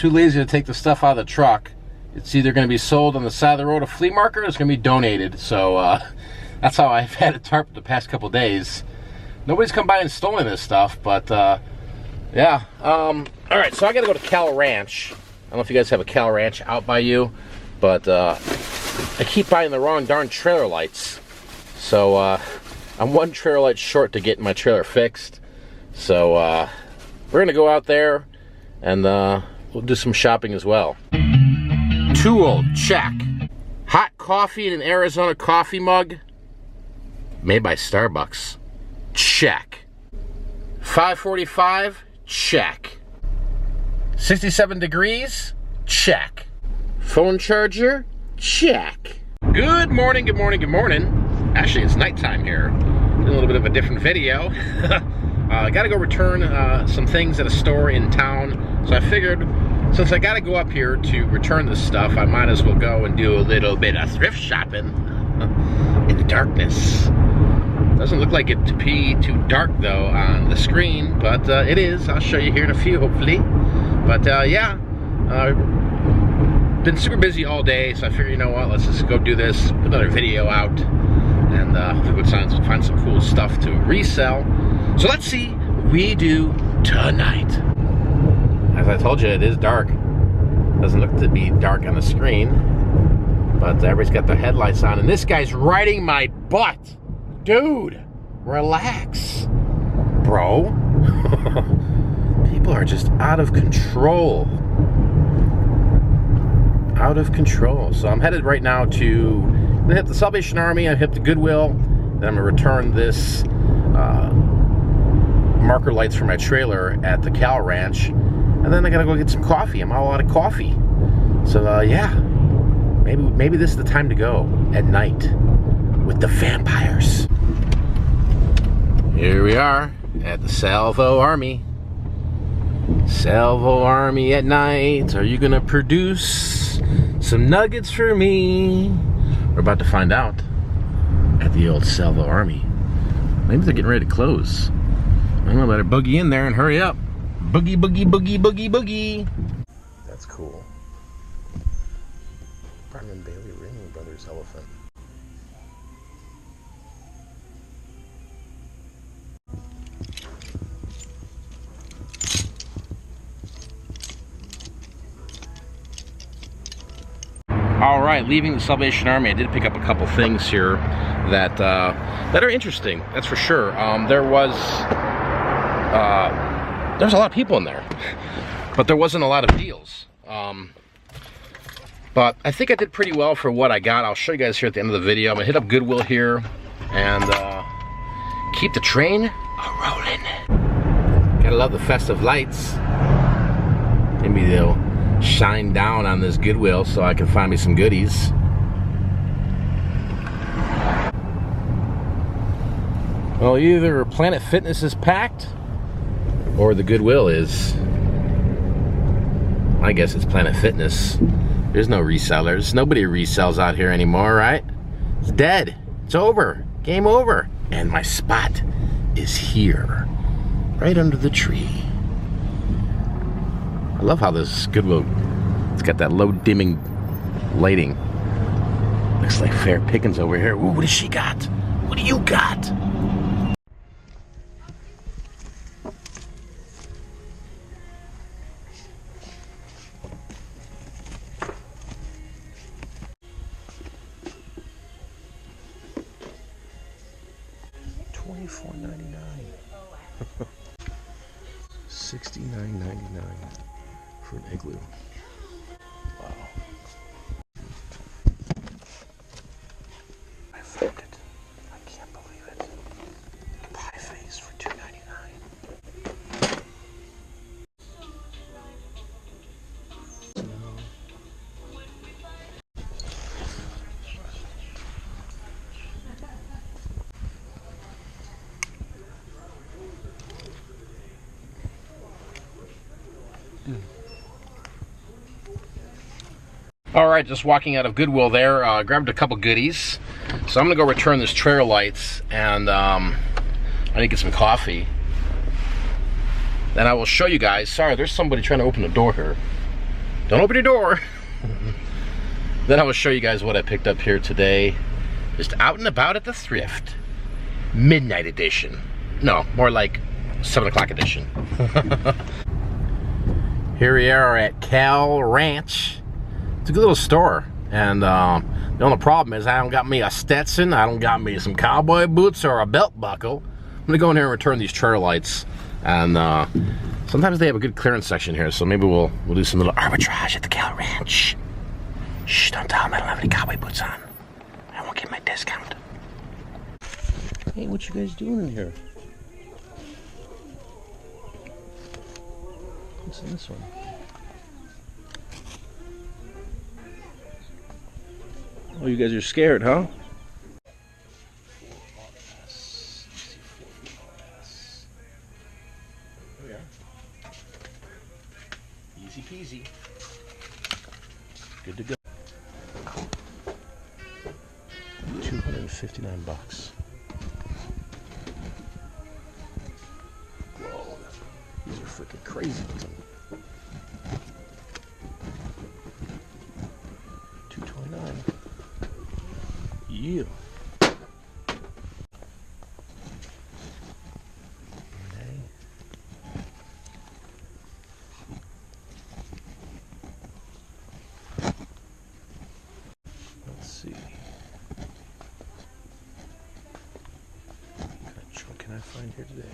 too lazy to take the stuff out of the truck. It's either going to be sold on the side of the road, a flea market, or it's going to be donated. So that's how I've had a tarp the past couple days. Nobody's come by and stolen this stuff, but yeah. All right, so I got to go to Cal Ranch. I don't know if you guys have a Cal Ranch out by you, but I keep buying the wrong darn trailer lights. So I'm one trailer light short to get my trailer fixed. So we're going to go out there and we'll do some shopping as well. Tool, check. Hot coffee in an Arizona coffee mug, made by Starbucks, check. 545, check. 67 degrees, check. Phone charger, check. Good morning, good morning, good morning. Actually, it's nighttime here. Doing a little bit of a different video. I gotta go return some things at a store in town. So I figured, since I gotta go up here to return this stuff, I might as well go and do a little bit of thrift shopping in the darkness. Doesn't look like it to be too dark though on the screen, but it is. I'll show you here in a few, hopefully. But yeah, been super busy all day, so I figured, you know what, let's just go do this, put another video out, and hopefully we'll find some cool stuff to resell. So let's see what we do tonight. As I told you, it is dark. Doesn't look to be dark on the screen, but everybody's got their headlights on, and this guy's riding my butt. Dude, relax, bro. People are just out of control. Out of control. So I'm headed right now to, I'm gonna hit the Salvation Army, I hit the Goodwill, then I'm gonna return this marker lights for my trailer at the Cal Ranch, and then I gotta go get some coffee. I'm all out of coffee. So yeah, maybe this is the time to go at night with the vampires. Here we are at the Salvo Army. Salvo Army at night. Are you gonna produce some nuggets for me? We're about to find out at the old Salvo Army. Maybe they're getting ready to close. I'm gonna let her boogie in there and hurry up. Boogie, boogie, boogie, boogie, boogie. That's cool. Barnum Bailey Ringling Brothers elephant. All right, leaving the Salvation Army, I did pick up a couple things here that that are interesting. That's for sure. There's a lot of people in there, but there wasn't a lot of deals. But I think I did pretty well for what I got. I'll show you guys here at the end of the video. I'm gonna hit up Goodwill here and keep the train a-rolling. Gotta love the festive lights. Maybe they'll shine down on this Goodwill so I can find me some goodies. Well, either Planet Fitness is packed or the Goodwill is. I guess it's Planet Fitness. There's no resellers. Nobody resells out here anymore, right? It's dead. It's over. Game over. And my spot is here, right under the tree. I love how this Goodwill, it's got that low dimming lighting. Looks like fair pickings over here. Ooh, what does she got? What do you got? $24.99. $69.99 for an igloo. Wow. I found it. I can't believe it. Pie face for $2.99. All right, just walking out of Goodwill there, grabbed a couple goodies. So I'm gonna go return this trailer lights, and I need to get some coffee. Then I will show you guys. Sorry, there's somebody trying to open the door here. Don't open your door. Then I will show you guys what I picked up here today. Just out and about at the Thrift. Midnight edition. No, more like 7 o'clock edition. Here we are at Cal Ranch. It's a good little store. And the only problem is I don't got me a Stetson. I don't got me some cowboy boots or a belt buckle. I'm going to go in here and return these trail lights. And sometimes they have a good clearance section here. So maybe we'll do some little arbitrage at the Cal Ranch. Shh, don't tell them I don't have any cowboy boots on. I won't get my discount. Hey, what you guys doing in here? What's in this one? Oh, you guys are scared, huh? Oh yeah. Easy peasy. Good to go. 259 bucks. Whoa, these are freaking crazy looking. 229. Yeah. Let's see. What kind of trunk can I find here today?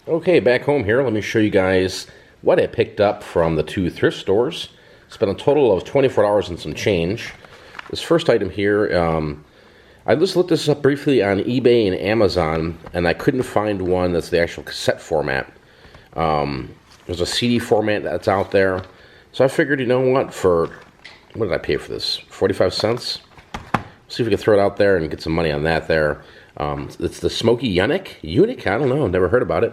Okay, back home here, let me show you guys what I picked up from the 2 thrift stores. Spent a total of $24 and some change. This first item here, I just looked this up briefly on eBay and Amazon, and I couldn't find one that's the actual cassette format. There's a CD format that's out there. So I figured, you know what did I pay for this? 45 cents? See if we can throw it out there and get some money on that there. It's the Smoky Eunuch? I don't know, I've never heard about it.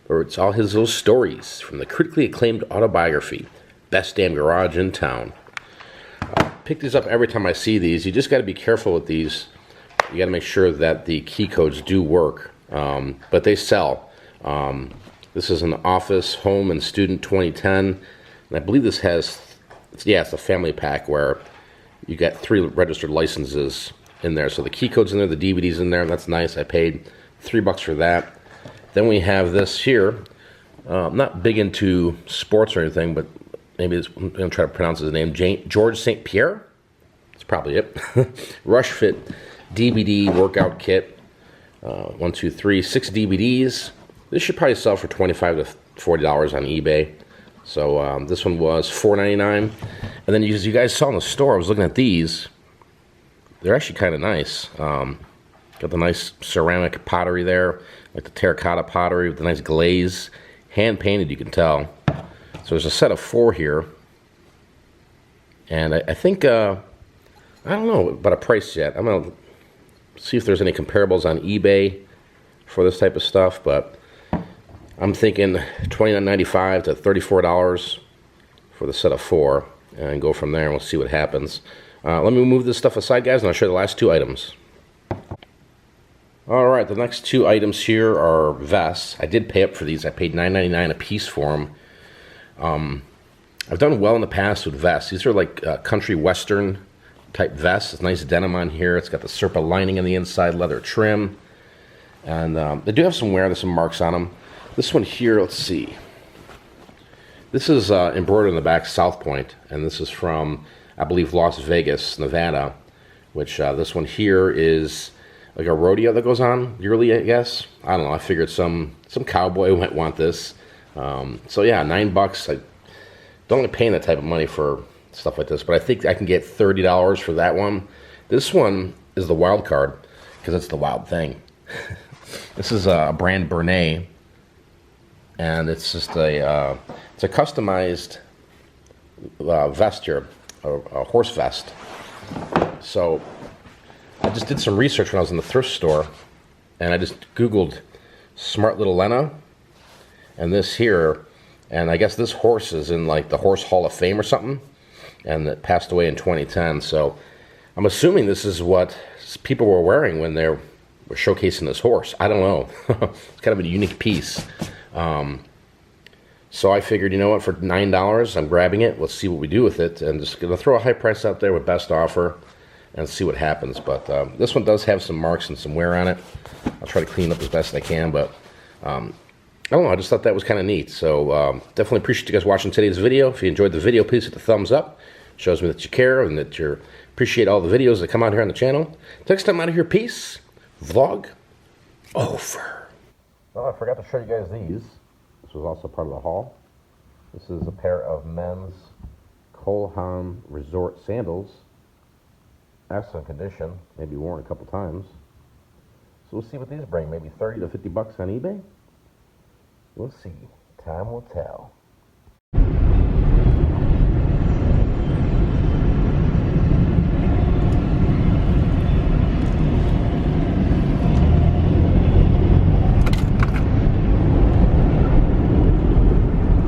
Or it's all his little stories from the critically acclaimed autobiography, Best Damn Garage in Town. Pick these up every time I see these. You just got to be careful with these. You got to make sure that the key codes do work, but they sell. This is an Office, Home, and Student 2010, and I believe this has, it's a family pack where you get 3 registered licenses in there. So the key code's in there, the DVD's in there, and that's nice. I paid $3 for that. Then we have this here. I'm not big into sports or anything, but maybe I'm going to try to pronounce his name. George St. Pierre? That's probably it. Rush Fit DVD workout kit. 1, 2, 3, 6 DVDs. This should probably sell for $25 to $40 on eBay. So this one was $4.99. And then as you guys saw in the store, I was looking at these. They're actually kind of nice. Got the nice ceramic pottery there, like the terracotta pottery with the nice glaze. Hand painted, you can tell. So there's a set of 4 here. And I think, I don't know about a price yet. I'm going to see if there's any comparables on eBay for this type of stuff. But I'm thinking $29.95 to $34 for the set of 4. And go from there and we'll see what happens. Let me move this stuff aside, guys, and I'll show you the last 2 items. Alright, the next 2 items here are vests. I did pay up for these. I paid $9.99 a piece for them. I've done well in the past with vests. These are like country western type vests. It's nice denim on here. It's got the Serpa lining on the inside, leather trim. And they do have some wear. There's some marks on them. This one here, let's see. This is embroidered on the back, South Point. And this is from, I believe, Las Vegas, Nevada. Which this one here is like a rodeo that goes on yearly, I guess. I don't know. I figured some cowboy might want this. So yeah, $9. I don't like paying that type of money for stuff like this, but I think I can get $30 for that one. This one is the wild card because it's the wild thing. This is a brand Bernay, and it's just it's a customized vest here, a horse vest. So I just did some research when I was in the thrift store, and I just Googled Smart Little Lena, and this here, and I guess this horse is in like the Horse Hall of Fame or something, and it passed away in 2010, so I'm assuming this is what people were wearing when they were showcasing this horse. I don't know. It's kind of a unique piece. So I figured, you know what, for $9, I'm grabbing it. Let's see what we do with it. And just going to throw a high price out there with best offer and see what happens. But this one does have some marks and some wear on it. I'll try to clean it up as best I can. But I don't know. I just thought that was kind of neat. So definitely appreciate you guys watching today's video. If you enjoyed the video, please hit the thumbs up. It shows me that you care and that you appreciate all the videos that come out here on the channel. Next time out of here, peace. Vlog over. Oh, I forgot to show you guys these. This was also part of the haul. This is a pair of men's Kolhan Resort sandals. Excellent condition. Maybe worn a couple times. So we'll see what these bring. Maybe 30 to 50 bucks on eBay. We'll see. Time will tell.